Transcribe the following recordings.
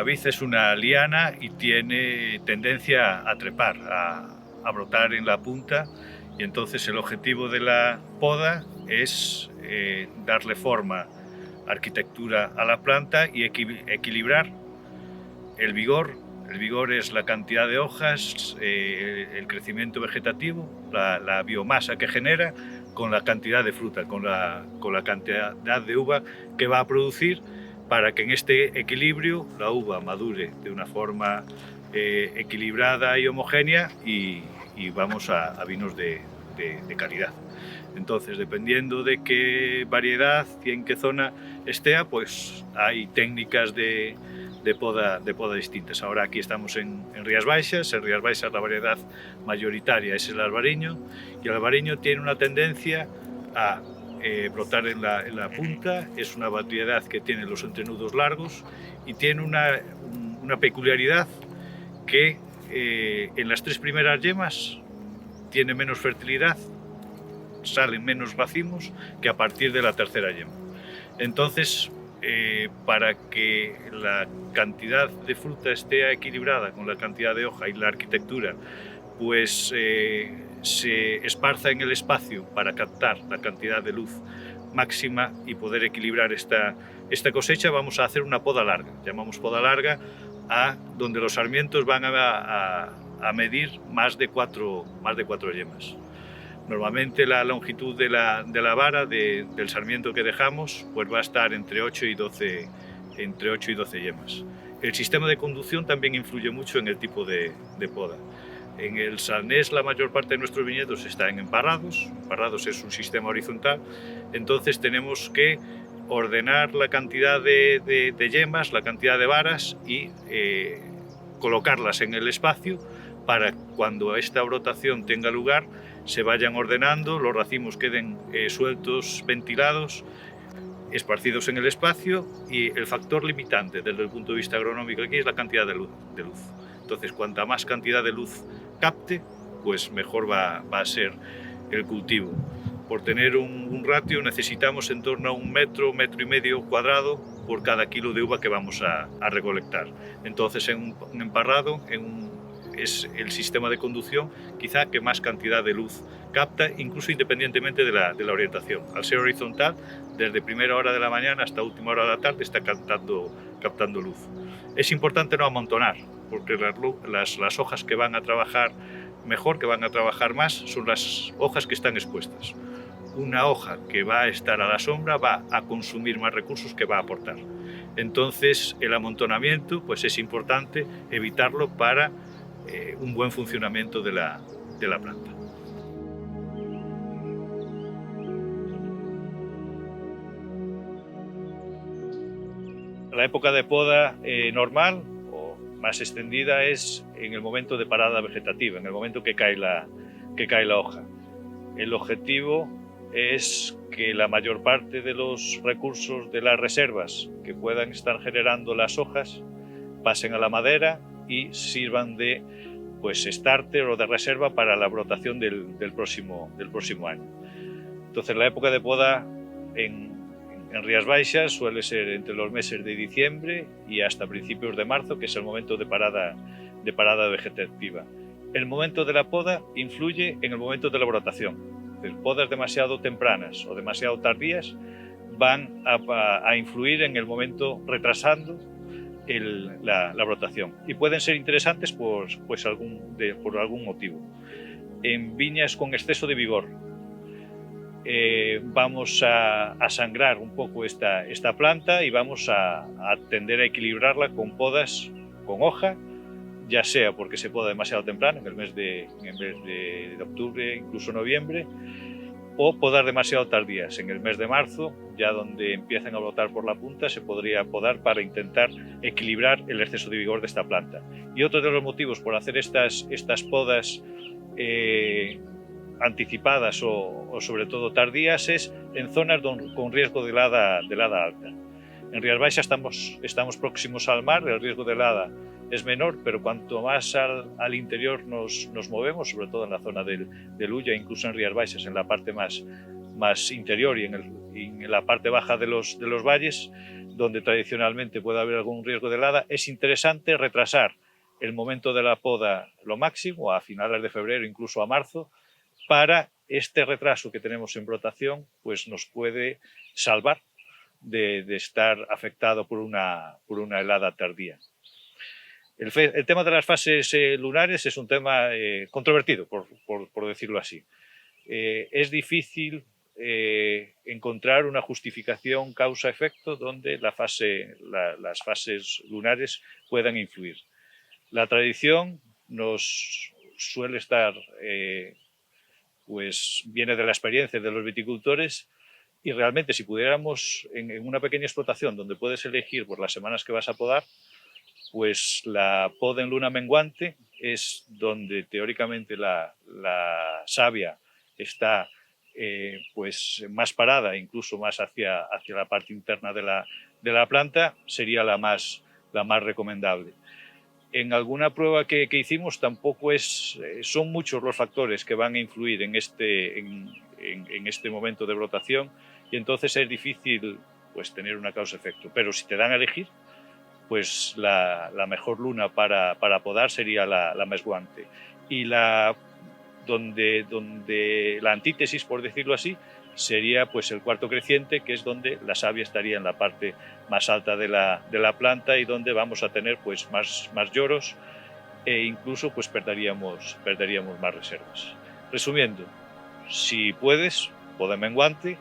la vid es una liana y tiene tendencia a trepar, a brotar en la punta, y entonces el objetivo de la poda es darle forma, arquitectura a la planta y equilibrar el vigor. El vigor es la cantidad de hojas, el crecimiento vegetativo, la biomasa que genera, con la cantidad de fruta, con la cantidad de uva que va a producir, para que en este equilibrio la uva madure de una forma equilibrada y homogénea y vamos a vinos de calidad. Entonces, dependiendo de qué variedad y en qué zona esté, pues hay técnicas de poda distintas. Ahora aquí estamos en Rías Baixas. En Rías Baixas la variedad mayoritaria es el albariño, y el albariño tiene una tendencia a brotar en la punta. Es una variedad que tiene los entrenudos largos y tiene una peculiaridad que en las 3 primeras yemas tiene menos fertilidad, salen menos racimos que a partir de la 3ª yema. Entonces, para que la cantidad de fruta esté equilibrada con la cantidad de hoja y la arquitectura pues se esparza en el espacio para captar la cantidad de luz máxima y poder equilibrar esta cosecha, vamos a hacer una poda larga. Llamamos poda larga a donde los sarmientos van a medir más de 4 yemas. Normalmente la longitud de la vara del sarmiento que dejamos pues va a estar entre 8 y 12 yemas. El sistema de conducción también influye mucho en el tipo de poda. En el Salnés la mayor parte de nuestros viñedos está en emparrados. Emparrados es un sistema horizontal, entonces tenemos que ordenar la cantidad de yemas, la cantidad de varas y colocarlas en el espacio para cuando esta brotación tenga lugar se vayan ordenando, los racimos queden sueltos, ventilados, esparcidos en el espacio, y el factor limitante desde el punto de vista agronómico aquí es la cantidad de luz. Entonces, cuanta más cantidad de luz capte, pues mejor va a ser el cultivo. Por tener un ratio necesitamos en torno a 1 metro, 1,5 metros cuadrado por cada kilo de uva que vamos a recolectar. Entonces, en un emparrado, es el sistema de conducción quizá que más cantidad de luz capta, incluso independientemente de la orientación. Al ser horizontal, desde primera hora de la mañana hasta última hora de la tarde está captando luz. Es importante no amontonar, porque las hojas que van a trabajar mejor, que van a trabajar más, son las hojas que están expuestas. Una hoja que va a estar a la sombra va a consumir más recursos que va a aportar. Entonces, el amontonamiento pues es importante evitarlo para un buen funcionamiento de la planta. La época de poda normal o más extendida es en el momento de parada vegetativa, en el momento que cae la hoja. El objetivo es que la mayor parte de los recursos de las reservas que puedan estar generando las hojas pasen a la madera y sirvan de starter o de reserva para la brotación del próximo año. Entonces, la época de poda en Rías Baixas suele ser entre los meses de diciembre y hasta principios de marzo, que es el momento de parada vegetativa. El momento de la poda influye en el momento de la brotación. Podas demasiado tempranas o demasiado tardías van a influir en el momento retrasando la brotación, y pueden ser interesantes por algún motivo. En viñas con exceso de vigor vamos a sangrar un poco esta planta y vamos a tender a equilibrarla con podas con hoja, ya sea porque se poda demasiado temprano, en el mes de octubre, incluso noviembre, o podar demasiado tardías. En el mes de marzo, ya donde empiezan a brotar por la punta, se podría podar para intentar equilibrar el exceso de vigor de esta planta. Y otro de los motivos por hacer estas podas anticipadas o sobre todo tardías es en zonas con riesgo de helada alta. En Rías Baixas estamos próximos al mar, el riesgo de helada es menor, pero cuanto más al interior nos movemos, sobre todo en la zona del Ulla, incluso en Rías Baixas, en la parte más interior y en la parte baja de los valles, donde tradicionalmente puede haber algún riesgo de helada, es interesante retrasar el momento de la poda lo máximo, a finales de febrero, incluso a marzo, para este retraso que tenemos en brotación, pues nos puede salvar de estar afectado por una helada tardía. El tema de las fases lunares es un tema controvertido, por decirlo así. Es difícil encontrar una justificación causa-efecto donde las fases lunares puedan influir. La tradición nos suele estar, pues viene de la experiencia de los viticultores, y realmente si pudiéramos en una pequeña explotación donde puedes elegir por las semanas que vas a podar, pues la poda en luna menguante es donde teóricamente la savia está pues más parada, incluso más hacia la parte interna de la planta, sería la más recomendable. En alguna prueba que hicimos tampoco son muchos los factores que van a influir en este momento de brotación, y entonces es difícil pues tener una causa-efecto. Pero si te dan a elegir, pues la mejor luna para podar sería la menguante. Y donde la antítesis, por decirlo así, sería pues el cuarto creciente, que es donde la savia estaría en la parte más alta de la planta y donde vamos a tener pues más lloros, e incluso pues perderíamos más reservas. Resumiendo, si puedes, poda menguante,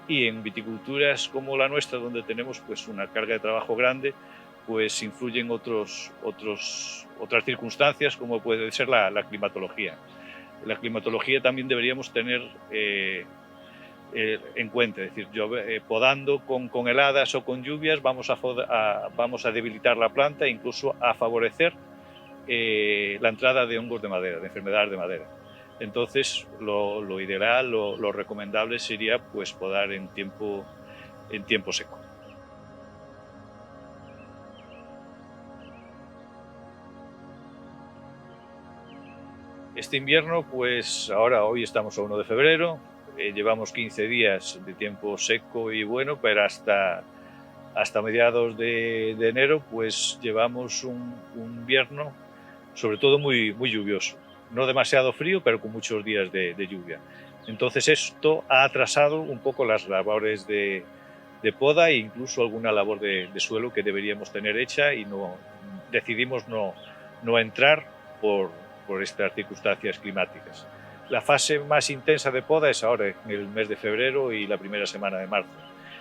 y en viticulturas como la nuestra, donde tenemos pues una carga de trabajo grande, pues influyen otras circunstancias, como puede ser la climatología. La climatología también deberíamos tener en cuenta, es decir, podando con heladas o con lluvias vamos a debilitar la planta e incluso a favorecer la entrada de hongos de madera, de enfermedades de madera. Entonces, lo ideal, lo recomendable sería pues podar en tiempo seco. Este invierno, pues hoy estamos a 1 de febrero, llevamos 15 días de tiempo seco y bueno, pero hasta mediados de enero pues llevamos un invierno sobre todo muy lluvioso. No demasiado frío, pero con muchos días de lluvia. Entonces esto ha atrasado un poco las labores de poda e incluso alguna labor de suelo que deberíamos tener hecha, y decidimos no entrar por estas circunstancias climáticas. La fase más intensa de poda es ahora, en el mes de febrero y la primera semana de marzo.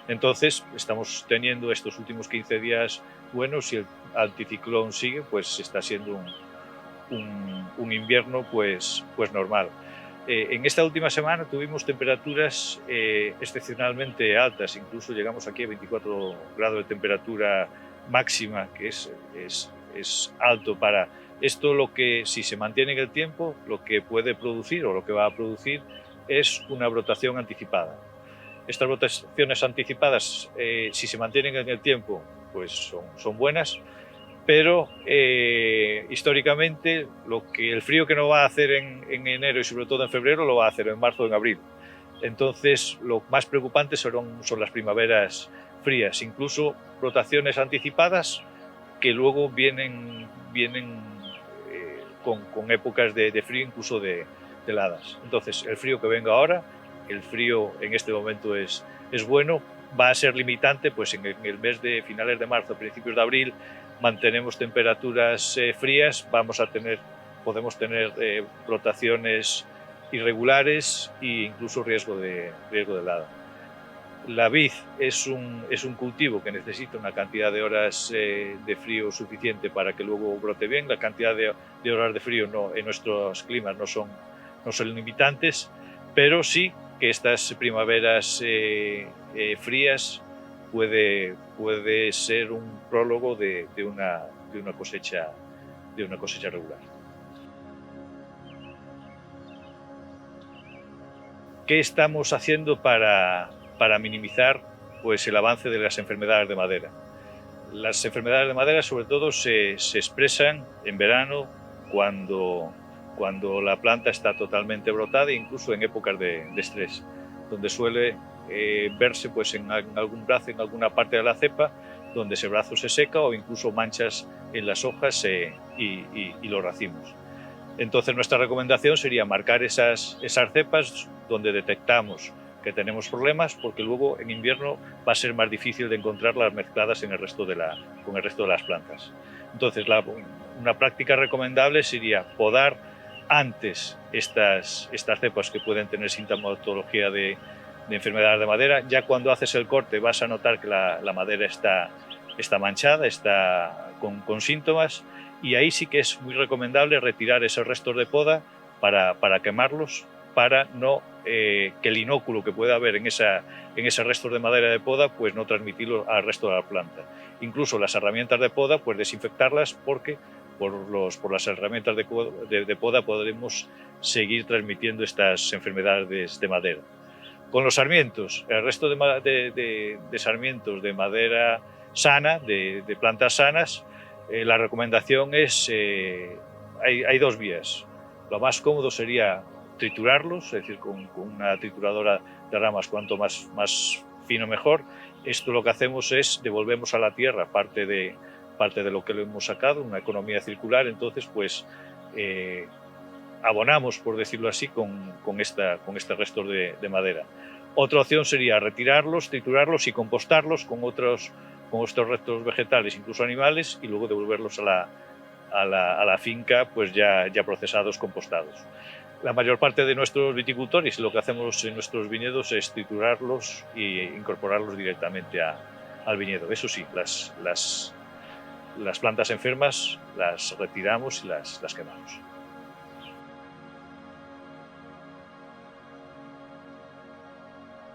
Entonces estamos teniendo estos últimos 15 días buenos, y el anticiclón sigue, pues está siendo un invierno pues normal. En esta última semana tuvimos temperaturas excepcionalmente altas, incluso llegamos aquí a 24 grados de temperatura máxima, que es alto para esto. Lo que, si se mantiene en el tiempo, lo que puede producir o lo que va a producir es una brotación anticipada. Estas brotaciones anticipadas, si se mantienen en el tiempo, pues son buenas, pero históricamente el frío que no va a hacer en enero y sobre todo en febrero lo va a hacer en marzo o en abril. Entonces lo más preocupante son las primaveras frías, incluso brotaciones anticipadas que luego vienen con épocas de frío, incluso de heladas. Entonces el frío que venga ahora, el frío en este momento es bueno, va a ser limitante, pues en el mes de finales de marzo, principios de abril, mantenemos temperaturas frías, podemos tener brotaciones irregulares e incluso riesgo de helada. La vid es un cultivo que necesita una cantidad de horas de frío suficiente para que luego brote bien. La cantidad de horas de frío en nuestros climas no son limitantes, pero sí que estas primaveras frías puede ser un prólogo de una cosecha regular. ¿Qué estamos haciendo para minimizar pues el avance de las enfermedades de madera? Las enfermedades de madera sobre todo se expresan en verano, cuando la planta está totalmente brotada, e incluso en épocas de estrés, donde suele verse pues en algún brazo, en alguna parte de la cepa, donde ese brazo se seca o incluso manchas en las hojas y los racimos. Entonces nuestra recomendación sería marcar esas cepas donde detectamos que tenemos problemas, porque luego en invierno va a ser más difícil de encontrarlas mezcladas con el resto de las plantas. Entonces una práctica recomendable sería podar antes estas cepas que pueden tener sintomatología de enfermedad de madera. Ya cuando haces el corte vas a notar que la madera está manchada, está con síntomas, y ahí sí que es muy recomendable retirar esos restos de poda para quemarlos, para no que el inóculo que pueda haber en ese resto de madera de poda, pues no transmitirlo al resto de la planta. Incluso las herramientas de poda, pues desinfectarlas, porque por las herramientas de poda podremos seguir transmitiendo estas enfermedades de madera. Con los sarmientos, el resto de sarmientos de madera sana, de plantas sanas, la recomendación es, hay dos vías. Lo más cómodo sería triturarlos, es decir, con una trituradora de ramas cuanto más fino mejor. Esto lo que hacemos es devolvemos a la tierra parte de lo que le hemos sacado, una economía circular. Entonces, pues abonamos, por decirlo así, con este resto de madera. Otra opción sería retirarlos, triturarlos y compostarlos con estos restos vegetales, incluso animales, y luego devolverlos a la finca, pues ya procesados, compostados. La mayor parte de nuestros viticultores, lo que hacemos en nuestros viñedos es triturarlos e incorporarlos directamente al viñedo. Eso sí, las plantas enfermas las retiramos y las quemamos.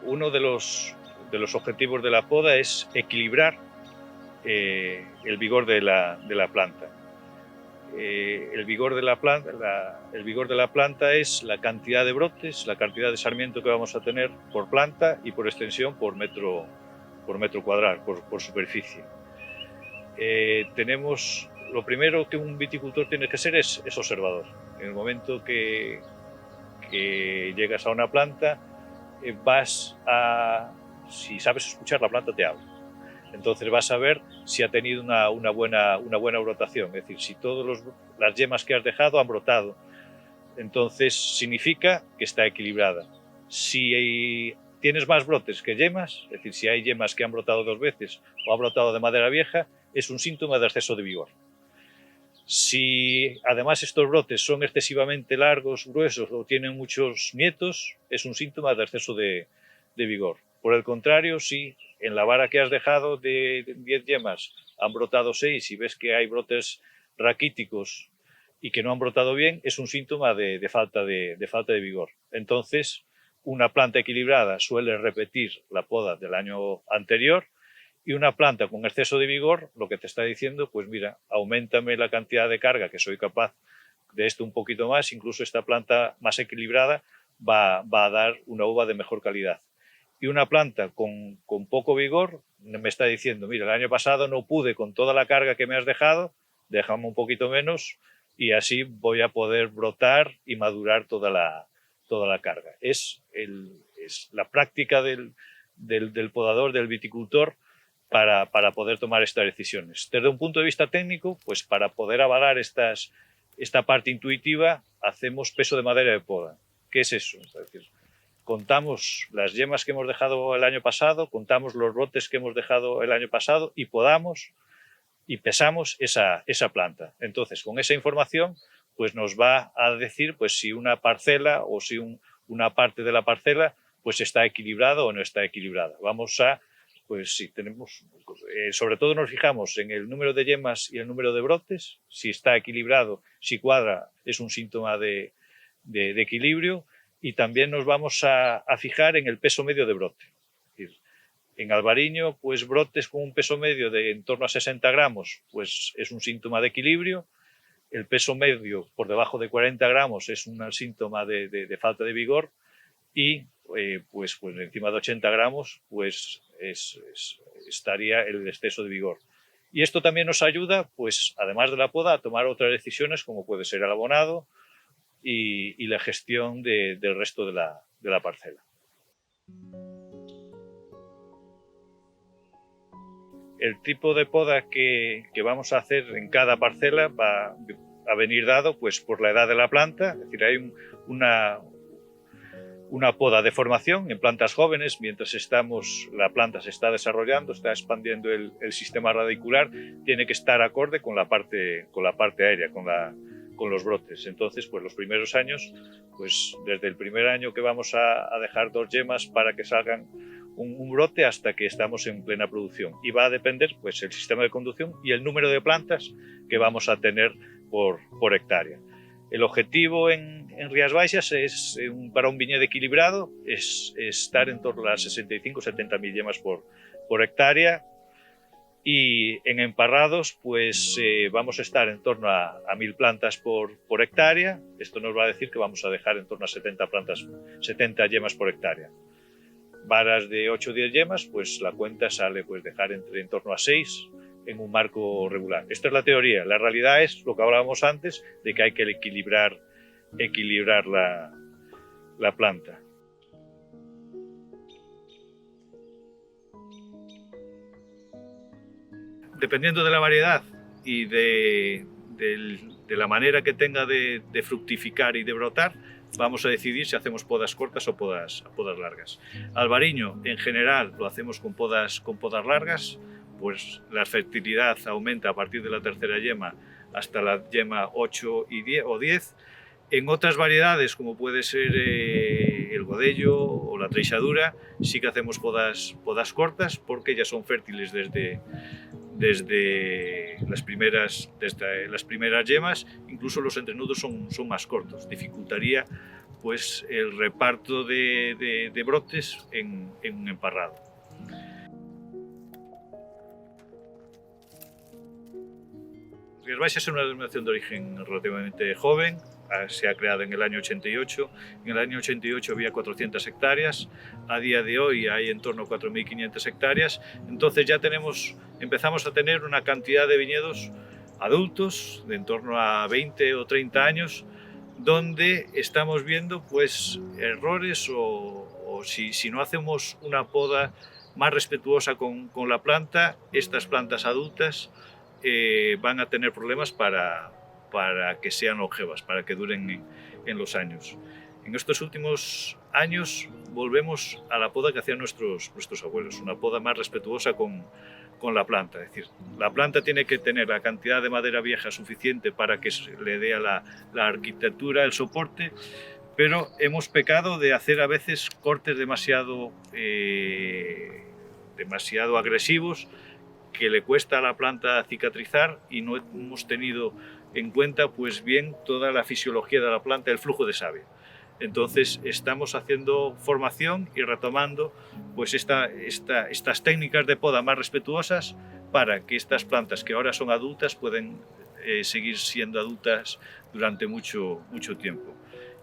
Uno de los objetivos de la poda es equilibrar el vigor de la planta. El vigor de la planta es la cantidad de brotes, la cantidad de sarmiento que vamos a tener por planta y por extensión por metro cuadrado, por superficie. Lo primero que un viticultor tiene que ser es observador. En el momento que llegas a una planta, si sabes escuchar, la planta te habla. Entonces vas a ver si ha tenido una buena brotación, es decir, si todas las yemas que has dejado han brotado. Entonces significa que está equilibrada. Si tienes más brotes que yemas, es decir, si hay yemas que han brotado 2 veces o ha brotado de madera vieja, es un síntoma de exceso de vigor. Si además estos brotes son excesivamente largos, gruesos o tienen muchos nietos, es un síntoma de exceso de vigor. Por el contrario, si en la vara que has dejado de 10 yemas han brotado 6 y ves que hay brotes raquíticos y que no han brotado bien, es un síntoma de falta de vigor. Entonces, una planta equilibrada suele repetir la poda del año anterior, y una planta con exceso de vigor lo que te está diciendo, pues mira, auméntame la cantidad de carga, que soy capaz de esto un poquito más, incluso esta planta más equilibrada va a dar una uva de mejor calidad. Y una planta con poco vigor me está diciendo, mira, el año pasado no pude con toda la carga que me has dejado, déjame un poquito menos y así voy a poder brotar y madurar toda la carga. Es la práctica del podador, del viticultor, para poder tomar estas decisiones. Desde un punto de vista técnico, pues para poder avalar esta parte intuitiva, hacemos peso de madera de poda. ¿Qué es eso? Es decir, contamos las yemas que hemos dejado el año pasado, contamos los brotes que hemos dejado el año pasado y podamos y pesamos esa planta. Entonces, con esa información, pues nos va a decir pues si una parcela o si una parte de la parcela pues está equilibrada o no está equilibrada. Pues si tenemos, sobre todo nos fijamos en el número de yemas y el número de brotes. Si está equilibrado, si cuadra, es un síntoma de equilibrio, y también nos vamos a fijar en el peso medio de brote. Es decir, en albariño, pues brotes con un peso medio de en torno a 60 gramos, pues es un síntoma de equilibrio. El peso medio por debajo de 40 gramos es un síntoma de falta de vigor, y pues encima de 80 gramos pues estaría el exceso de vigor. Y esto también nos ayuda, pues además de la poda, a tomar otras decisiones como puede ser el abonado y la gestión del resto de la parcela. El tipo de poda que vamos a hacer en cada parcela va a venir dado pues, por la edad de la planta, es decir, hay una poda de formación en plantas jóvenes, mientras la planta se está desarrollando, está expandiendo el sistema radicular, tiene que estar acorde con la parte aérea, con los brotes. Entonces, pues los primeros años, pues desde el primer año que vamos a dejar 2 yemas para que salgan un brote hasta que estamos en plena producción. Y va a depender pues el sistema de conducción y el número de plantas que vamos a tener por hectárea. El objetivo en Rías Baixas para un viñedo equilibrado es estar en torno a las 65-70.000 yemas por hectárea, y en emparrados pues vamos a estar en torno a 1.000 plantas por hectárea. Esto nos va a decir que vamos a dejar en torno a 70 yemas por hectárea. Varas de 8 o 10 yemas, pues la cuenta sale pues dejar en torno a 6 en un marco regular. Esta es la teoría. La realidad es lo que hablábamos antes, de que hay que equilibrar la planta. Dependiendo de la variedad y de la manera que tenga de fructificar y de brotar, vamos a decidir si hacemos podas cortas o podas largas. Albariño, en general, lo hacemos con podas largas, pues la fertilidad aumenta a partir de la tercera yema hasta la yema 8 o 10. En otras variedades, como puede ser el godello o la treixadura, sí que hacemos podas cortas, porque ya son fértiles desde las primeras yemas. Incluso los entrenudos son más cortos. Dificultaría pues el reparto de brotes en un emparrado. Rías Baixas es una denominación de origen relativamente joven. Se ha creado en el año 88. En el año 88 había 400 hectáreas, a día de hoy hay en torno a 4.500 hectáreas, entonces ya empezamos a tener una cantidad de viñedos adultos, de en torno a 20 o 30 años, donde estamos viendo pues errores o si no hacemos una poda más respetuosa con la planta, estas plantas adultas van a tener problemas para que sean longevas, para que duren en los años. En estos últimos años volvemos a la poda que hacían nuestros abuelos, una poda más respetuosa con la planta. Es decir, la planta tiene que tener la cantidad de madera vieja suficiente para que le dé a la arquitectura, el soporte, pero hemos pecado de hacer a veces cortes demasiado agresivos, que le cuesta a la planta cicatrizar, y no hemos tenido en cuenta pues bien toda la fisiología de la planta, el flujo de savia. Entonces estamos haciendo formación y retomando pues estas técnicas de poda más respetuosas para que estas plantas que ahora son adultas pueden seguir siendo adultas durante mucho tiempo.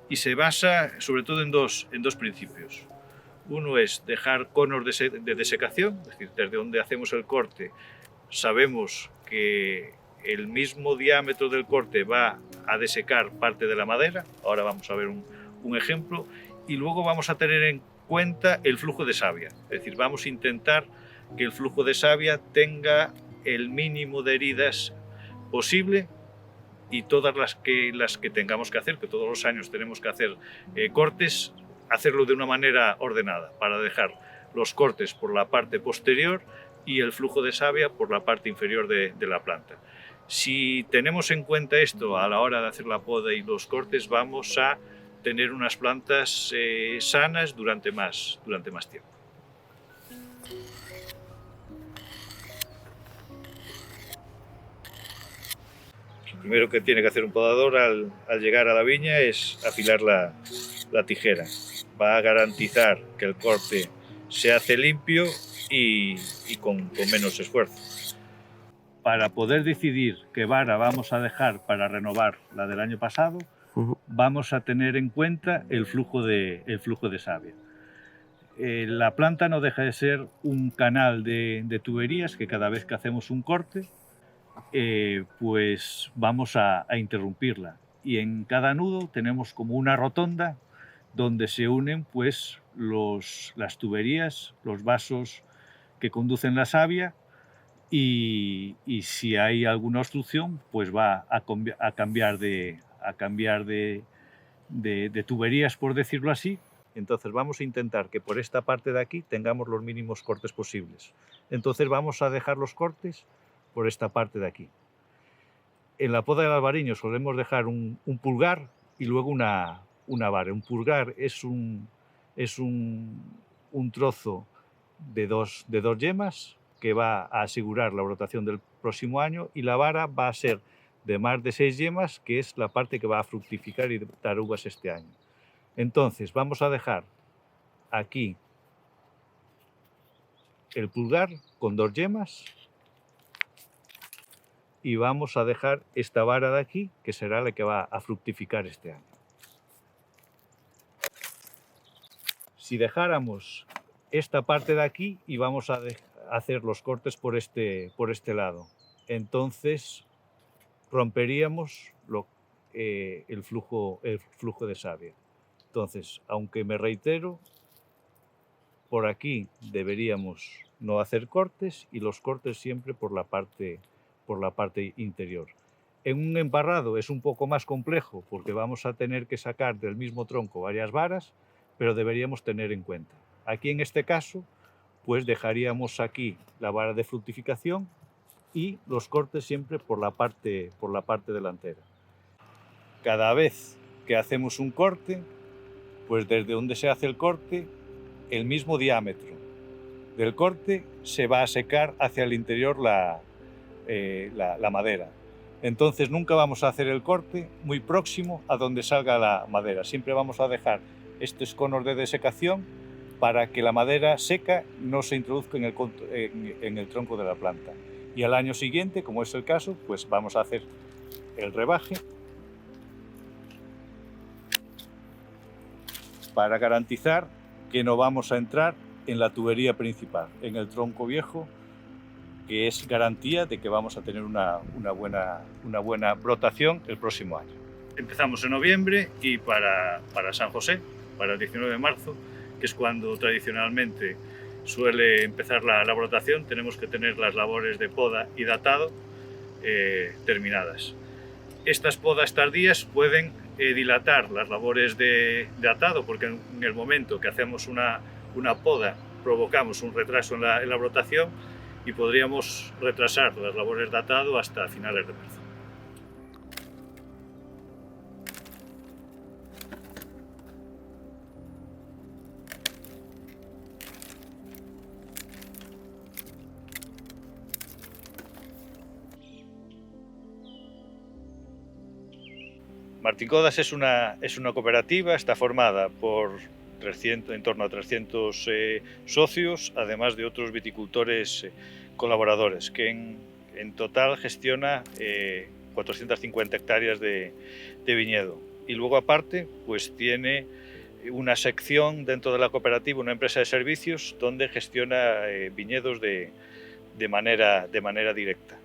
Y se basa sobre todo en dos principios. Uno es dejar conos de desecación, es decir, desde donde hacemos el corte sabemos que el mismo diámetro del corte va a desecar parte de la madera. Ahora vamos a ver un ejemplo. Y luego vamos a tener en cuenta el flujo de savia, es decir, vamos a intentar que el flujo de savia tenga el mínimo de heridas posible, y todas las que tengamos que hacer, que todos los años tenemos que hacer cortes, hacerlo de una manera ordenada, para dejar los cortes por la parte posterior y el flujo de savia por la parte inferior de la planta. Si tenemos en cuenta esto a la hora de hacer la poda y los cortes, vamos a tener unas plantas sanas durante más tiempo. Lo primero que tiene que hacer un podador al llegar a la viña es afilar la tijera. Va a garantizar que el corte se hace limpio y con menos esfuerzo. Para poder decidir qué vara vamos a dejar para renovar la del año pasado, vamos a tener en cuenta el flujo de savia. La planta no deja de ser un canal de tuberías que cada vez que hacemos un corte, pues vamos a interrumpirla. Y en cada nudo tenemos como una rotonda donde se unen pues las tuberías, los vasos que conducen la savia, y si hay alguna obstrucción, pues va a cambiar de tuberías, por decirlo así. Entonces vamos a intentar que por esta parte de aquí tengamos los mínimos cortes posibles. Entonces vamos a dejar los cortes por esta parte de aquí. En la poda del albariño solemos dejar un pulgar y luego una vara. Un pulgar es un trozo de dos yemas que va a asegurar la brotación del próximo año, y la vara va a ser de más de 6 yemas, que es la parte que va a fructificar y dar uvas este año. Entonces vamos a dejar aquí el pulgar con 2 yemas y vamos a dejar esta vara de aquí, que será la que va a fructificar este año. Si dejáramos esta parte de aquí y vamos a hacer los cortes por este lado, entonces romperíamos el flujo de savia. Entonces, aunque me reitero, por aquí deberíamos no hacer cortes, y los cortes siempre por la parte interior. En un emparrado es un poco más complejo porque vamos a tener que sacar del mismo tronco varias varas, pero deberíamos tener en cuenta. Aquí en este caso, pues dejaríamos aquí la vara de fructificación y los cortes siempre por la parte delantera. Cada vez que hacemos un corte, pues desde donde se hace el corte, el mismo diámetro del corte se va a secar hacia el interior la madera. Entonces nunca vamos a hacer el corte muy próximo a donde salga la madera. Siempre vamos a dejar estos conos de desecación para que la madera seca no se introduzca en el tronco de la planta. Y al año siguiente, como es el caso, pues vamos a hacer el rebaje para garantizar que no vamos a entrar en la tubería principal, en el tronco viejo, que es garantía de que vamos a tener una buena brotación el próximo año. Empezamos en noviembre y para San José, para el 19 de marzo, que es cuando tradicionalmente suele empezar la brotación, tenemos que tener las labores de poda y datado terminadas. Estas podas tardías pueden dilatar las labores de atado, porque en el momento que hacemos una poda provocamos un retraso en la brotación y podríamos retrasar las labores de atado hasta finales de marzo. Martín-Codas es una cooperativa, está formada por en torno a 300 socios, además de otros viticultores colaboradores, que en total gestiona 450 hectáreas de viñedo. Y luego aparte, pues tiene una sección dentro de la cooperativa, una empresa de servicios, donde gestiona viñedos de manera directa.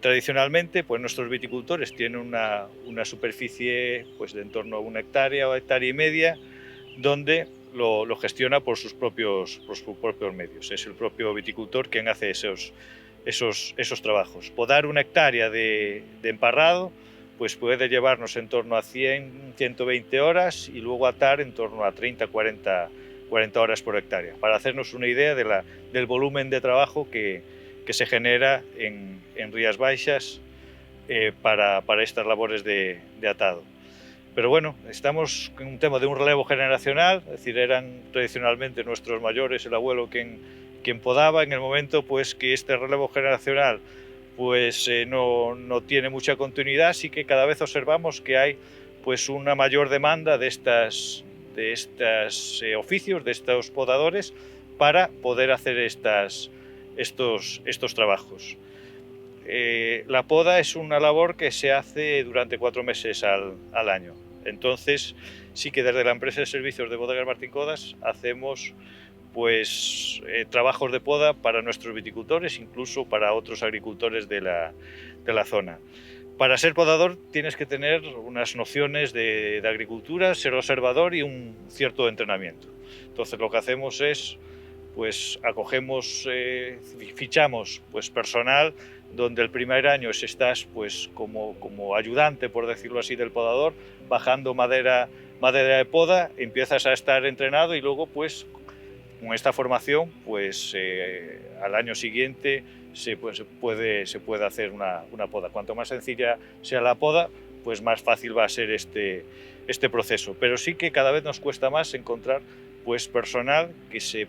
Tradicionalmente, pues nuestros viticultores tienen una superficie pues, de en torno a 1 hectárea o hectárea y media, donde lo gestiona por sus propios medios. Es el propio viticultor quien hace esos trabajos. Podar 1 hectárea de emparrado pues puede llevarnos en torno a 100, 120 horas, y luego atar en torno a 30, 40 horas por hectárea, para hacernos una idea del volumen de trabajo que se genera en Rías Baixas para estas labores de atado. Pero bueno, estamos en un tema de un relevo generacional, es decir, eran tradicionalmente nuestros mayores, el abuelo quien podaba. En el momento pues que este relevo generacional pues no tiene mucha continuidad, sí que cada vez observamos que hay pues una mayor demanda de estos oficios, de estos podadores, para poder hacer estos trabajos. La poda es una labor que se hace durante 4 meses al año. Entonces, sí que desde la empresa de servicios de Bodegas Martín-Codas hacemos pues trabajos de poda para nuestros viticultores, incluso para otros agricultores de la zona. Para ser podador tienes que tener unas nociones de agricultura, ser observador y un cierto entrenamiento. Entonces lo que hacemos es pues acogemos, fichamos pues personal, donde el primer año estás pues como ayudante, por decirlo así, del podador, bajando madera de poda, empiezas a estar entrenado y luego pues con esta formación pues al año siguiente se puede hacer una poda. Cuanto más sencilla sea la poda, pues más fácil va a ser este proceso. Pero sí que cada vez nos cuesta más encontrar pues personal que se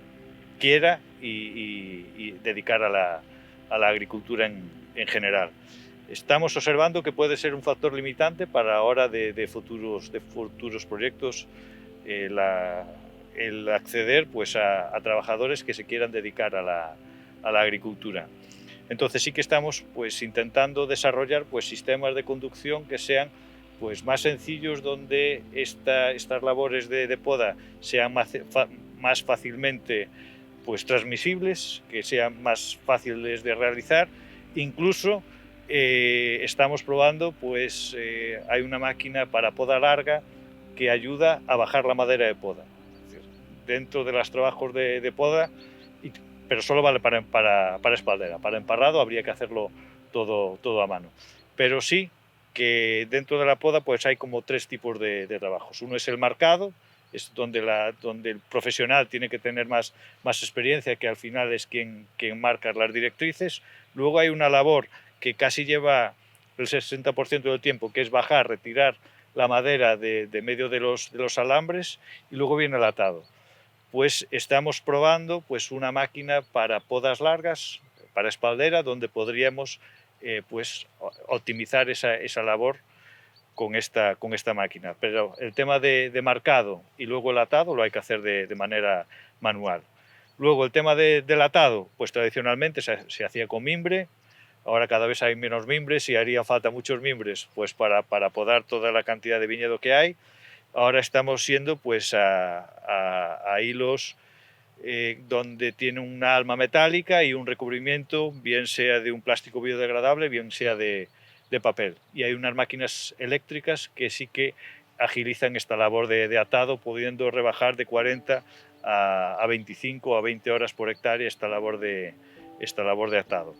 quiera y dedicar a la agricultura en general. Estamos observando que puede ser un factor limitante para la hora de futuros proyectos el acceder pues a trabajadores que se quieran dedicar a la agricultura. Entonces sí que estamos pues intentando desarrollar pues sistemas de conducción que sean pues más sencillos, donde estas labores de poda sean más fácilmente pues transmisibles, que sean más fáciles de realizar. Incluso estamos probando, pues hay una máquina para poda larga que ayuda a bajar la madera de poda. Es decir, dentro de los trabajos de poda, pero solo vale para espaldera. Para emparrado habría que hacerlo todo a mano. Pero sí que dentro de la poda pues hay como 3 tipos de trabajos. Uno es el marcado, es donde el profesional tiene que tener más experiencia, que al final es quien marca las directrices. Luego hay una labor que casi lleva el 60% del tiempo, que es bajar, retirar la madera de medio de los alambres, y luego viene el atado. Pues estamos probando pues una máquina para podas largas, para espaldera, donde podríamos pues optimizar esa labor con esta máquina. Pero el tema de marcado y luego el atado lo hay que hacer de manera manual. Luego el tema del atado, pues tradicionalmente se hacía con mimbre. Ahora cada vez hay menos mimbres y haría falta muchos mimbres pues para podar toda la cantidad de viñedo que hay. Ahora estamos yendo pues a hilos donde tiene una alma metálica y un recubrimiento, bien sea de un plástico biodegradable, bien sea de papel. Y hay unas máquinas eléctricas que sí que agilizan esta labor de atado, pudiendo rebajar de 40 a 25 o a 20 horas por hectárea esta labor de atado.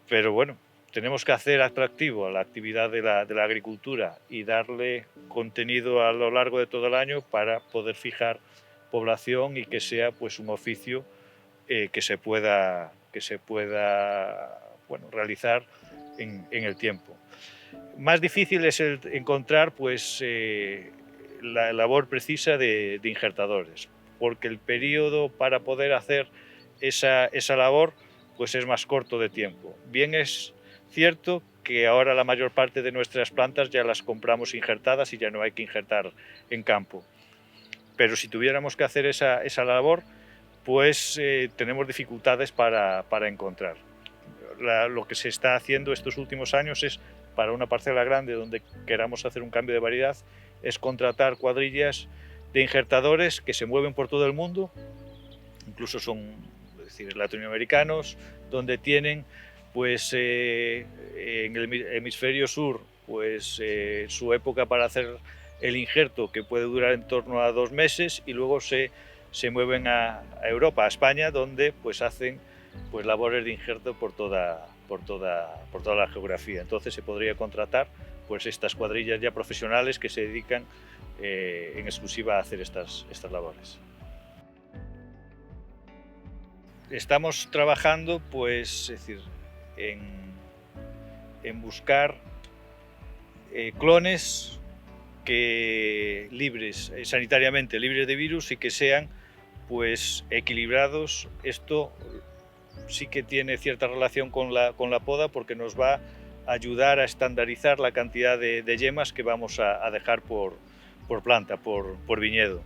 Pero bueno, tenemos que hacer atractivo a la actividad de la agricultura y darle contenido a lo largo de todo el año para poder fijar población y que sea pues un oficio que se pueda realizar en el tiempo. Más difícil es encontrar pues la labor precisa de injertadores, porque el periodo para poder hacer esa labor pues es más corto de tiempo. Bien es cierto que ahora la mayor parte de nuestras plantas ya las compramos injertadas y ya no hay que injertar en campo. Pero si tuviéramos que hacer esa labor, pues tenemos dificultades para encontrar. Lo que se está haciendo estos últimos años es, para una parcela grande donde queramos hacer un cambio de variedad, es contratar cuadrillas de injertadores que se mueven por todo el mundo, incluso son latinoamericanos, donde tienen pues en el hemisferio sur pues su época para hacer el injerto, que puede durar en torno a 2 meses, y luego se mueven a Europa, a España, donde pues hacen pues labores de injerto por toda la geografía. Entonces se podría contratar pues estas cuadrillas ya profesionales que se dedican en exclusiva a hacer estas labores. Estamos trabajando pues, es decir, en buscar clones libres, sanitariamente libres de virus, y que sean pues equilibrados. Esto sí que tiene cierta relación con la poda, porque nos va a ayudar a estandarizar la cantidad de yemas que vamos a dejar por planta, por viñedo.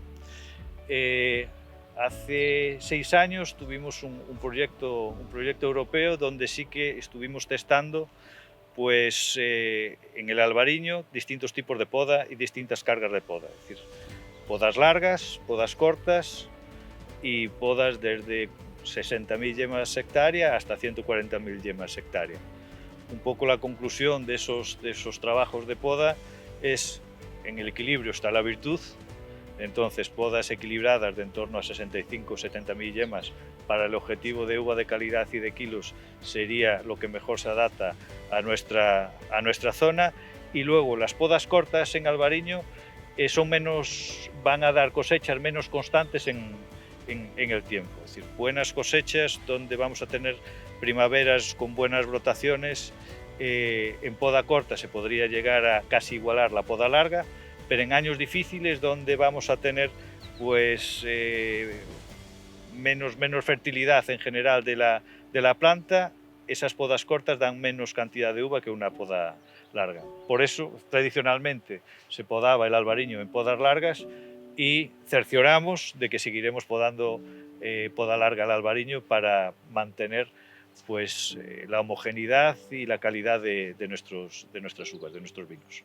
Hace 6 años tuvimos un proyecto europeo donde sí que estuvimos testando pues en el Albariño distintos tipos de poda y distintas cargas de poda, es decir, podas largas, podas cortas y podas desde 60.000 yemas hectárea hasta 140.000 yemas hectárea. Un poco la conclusión de esos trabajos de poda es: en el equilibrio está la virtud, Entonces, podas equilibradas de en torno a 65 o 70 miliyemas para el objetivo de uva de calidad y de kilos sería lo que mejor se adapta a nuestra zona. Y luego las podas cortas en albariño van a dar cosechas menos constantes en el tiempo. Es decir, buenas cosechas donde vamos a tener primaveras con buenas brotaciones. En poda corta se podría llegar a casi igualar la poda larga, pero en años difíciles donde vamos a tener pues menos fertilidad en general de la planta, esas podas cortas dan menos cantidad de uva que una poda larga. Por eso, tradicionalmente, se podaba el albariño en podas largas y cercioramos de que seguiremos podando poda larga al albariño para mantener pues, la homogeneidad y la calidad de nuestras uvas, de nuestros vinos.